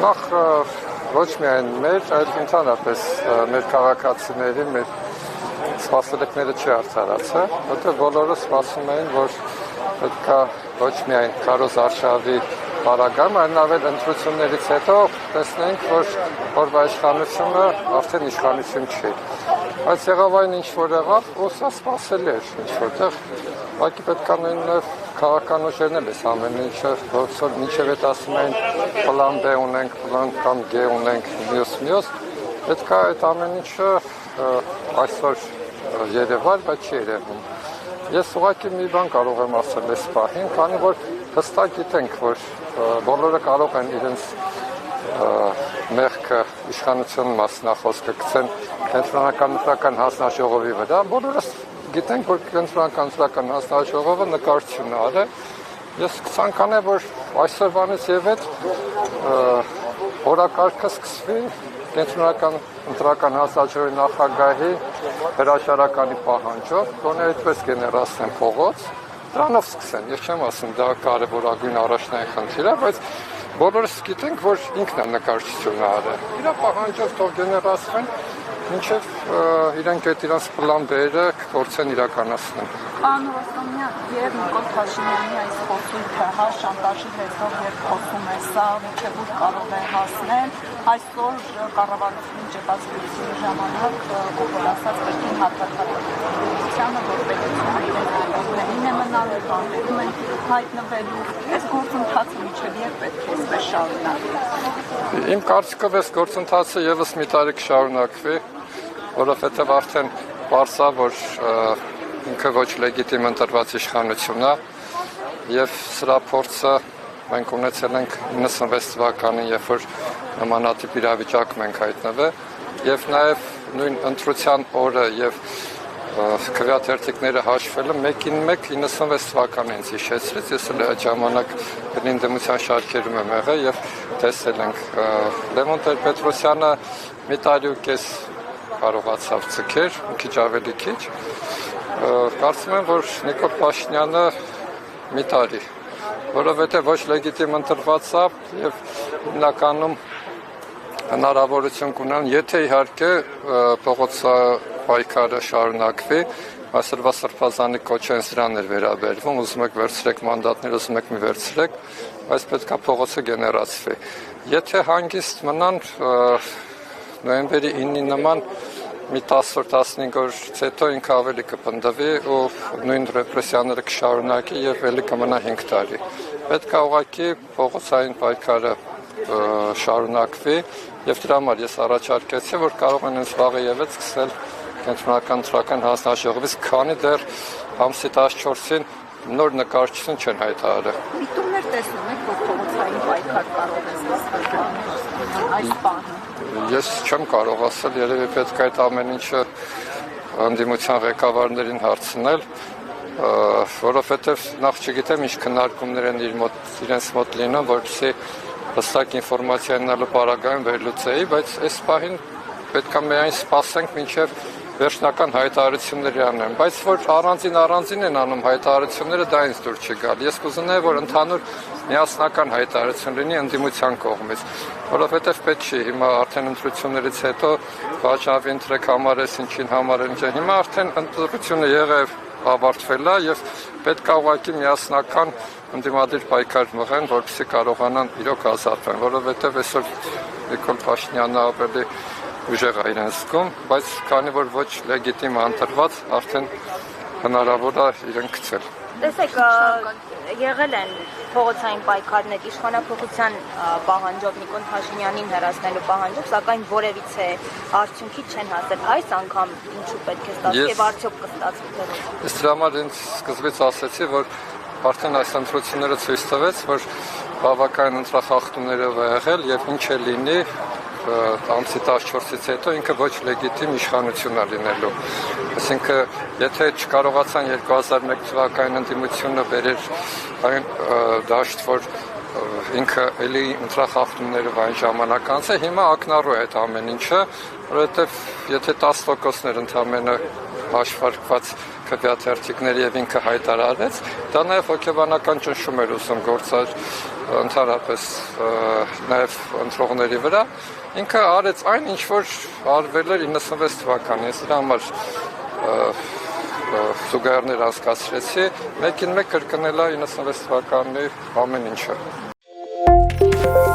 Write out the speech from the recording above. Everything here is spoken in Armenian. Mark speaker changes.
Speaker 1: Նախ ոչ միայն մեր, այլ ընդհանրապես մեր քաղաքացիների, մեր սպասելիքները չի արդարացել, որտեղ բոլորը սպասում էին, որ պետք է ոչ միայն Քարոզ Արշավի Պարագայում, այլ նաև ընտրություններից հետո տեսնենք, որ օրվա իշխանությունը արդեն իշխանություն չի։ Բայց եղավ այն ինչ որ եղավ, ու սա սպասելի էր ինչ որտեղ, ուղղակի պետք է նույնն քաղաքական ուժերն էլ էս ամեն ինչը, որ մինչև այդ ասում էին պլան B ունենք, պլան կամ G ունենք, մյուս, պետք է այդ ամեն ինչը այսօր երևալ, բայց չի երևում։ Ես ուղղակի մի բան կարող եմ ասել այս պահին, քանի որ հստակ գիտենք, որ բոլորը կարող են իրենց մեղքը իշխանության մասնախոսքը գցեն կենտրոնական հանձնաժողովի վրա, բոլորը գիտենք, որ կենտրոնական հանձնաժողովը նկարչություն է արել։ Ես կցանկանամ, որ այսօրվանից եւ այդ օրակարգը սկսվի կենտրոնական ընտրական հանձնաժողովի նախագահի հրաժարականի պահանջով, գոնե այդպես գեներացնեն փողոց, դրանով սկսեն։ Ես չեմ ասում դա կարևորագույն առաջնային խնդիր է, բայց բոլորս գիտենք, որ ինքն է նկարչությունը արել։ Իր պահանջով թող գեներացվեն, մինչև իրենք այդ իրանց պլան B-ը կփորձեն իրականացնել։
Speaker 2: Պարոն Ռոստոմյան, եւ Նիկոլ Փաշինյանի այս խոսունքը, շանտաժի հեծով երբ խոսում է սա, մինչև ուր կարող է հասնել, այսօր կառավարությունի ճեպազրույցի ժամանակ կողմը ասած կրկին հատվածակցությանը, որ պետությունը իրենց անդամներին է մնալու, բանտերում են հայտնվելու, այս գործընթացը մինչև երբ պետք է այսպես շարունակվի։
Speaker 1: Իմ կարծիքով այս գործընթացը եւս մի տարի կշարունակվի, որովհետեւ արդեն պարզ է, որ ինքը ոչ լեգիտիմ ընտրված իշխանություն է եւ սրա փորձը մենք ունեցել ենք 96 թվականին, երբ որ նմանատիպ իրավիճակում ենք հայտնվել եւ նաեւ նույն ընտրության օրը եւ քվեաթերթիկները հաշվելը 1-1 96 թվականին ինձ հիշեցրեց, ես էլ այդ ժամանակ բնինդեմության շարքերում եմ եղել եւ տեսել ենք Լևոն Տեր-Պետրոսյանը մի տարի ու կես կարողացավ ցկեր, մի քիչ ավելի քիչ։ Կարծում եմ, որ Նիկոլ Փաշինյանը մի տարի, որովհետև ոչ լեգիտիմ ընտրված է եւ հիմնականում հնարավորություն կունեն, եթե իհարկե փողոցապայքարը շարունակվի, այսօրվա սրբազանի կոչեն սրան էր վերաբերվում, ուզում եք վերցրեք մանդատներ, ուզում եք մի վերցրեք, բայց պետք է փողոցը գեներացվի։ Եթե հանգիստ մնան նոյեմբերի 9-ի նման մի 10-15 օրից հետո ինքը ավելի կպնդվի ու նույն ռեպրեսիաները կշարունակի եւ ելի կմնա 5 տարի։ Պետք է ուղղակի փողոցային պայքարը շարունակվի եւ դրա համար ես առաջարկեցի, որ կարող են հենց վաղը եւս սկսել կենտրոնական ընտրական հանձնաժողովից, քանի դեռ ամսի 14-ին նոր նկարչություն չեն հայտարարել։
Speaker 2: Միտումներ տեսնում եք, որ փողոցային պայքար կարող է սկսվել այս բանը։
Speaker 1: Ես չեմ կարող ասել, երևի պետք է այդ ամեն ինչը ընդդիմության ղեկավարներին հարցնել, որովհետև նախ չգիտեմ ինչ քննարկումներ են իրենց մոտ լինում, որպեսզի հստակ ինֆորմացիա ունենալու պարագայում վերլուծեի, բայց այս պահին պետք է միայն սպասենք մինչև վերջնական հայտարարությունների անեն, բայց որ առանձին են անում հայտարարությունները, դա ինձ դուր չի գալ։ Ես կուզենայի, որ ընդհանուր միասնական հայտարարություն լինի ընդդիմության կողմից, որովհետև պետք չի հիմա արդեն ընտրություններից հետո վաճառի ընտրեք համարես ինչին համարեն, հիմա արդեն ընտրությունը եղավ ավարտվել է եւ պետք է ուղղակի միասնական ընդդիմադիր պայքար մղեն, որպեսզի կարողանան իրոք ազատվեն, որովհետև այսօր Նիկոլ Փաշինյանը ավելի ուժեղ է իրեն զգում, բայց քանի որ ոչ լեգիտիմ ընտրված, արդեն հնարավոր է իրեն գցել։
Speaker 3: Տեսեք, եղել են փողոցային պայքարներ իշխանափոխության պահանջով Նիկոլ Փաշինյանին հեռացնելու պահանջով, սակայն որևիցե արդյունքի չեն հասել։ Այս անգամ ինչու պետք է ստացվի եւ արդյոք կստացվի թե ոչ։
Speaker 1: Ես դրա համար ինձ սկզբից ասացի, որ արդեն այս ընտրությունները ցույց տվեց, որ բավական ընտրախախտումներով է եղել եւ ինչ է լինի ամսի 14-ից հետո ինքը ոչ լեգիտիմ իշխանություն է լինելու։ Այսինքն, եթե չկարողացան 2001 թվականին ընդդիմությունը բերել այն դաշտ, որ ինքը էլի ընտրախախտումներով այն ժամանակ անց է, հիմա ակնառու է այդ ամեն ինչը, որովհետև եթե 10%-ներ ընդամենը հաշվարկված քվեաթերթիկների եւ ինքը հայտարարեց, դա նաեւ հոգեբանական ճնշում էր ուսում գործար ընդհանրապես նաեւ ընտրողների վրա։ Ինքը արեց այն, ինչ որ արվել էր 96 թվականին, ես դրա համար զուգահեռներ անցկացրեցի, մեկին մեկ կրկնելա 96 թվականի ամեն ինչը։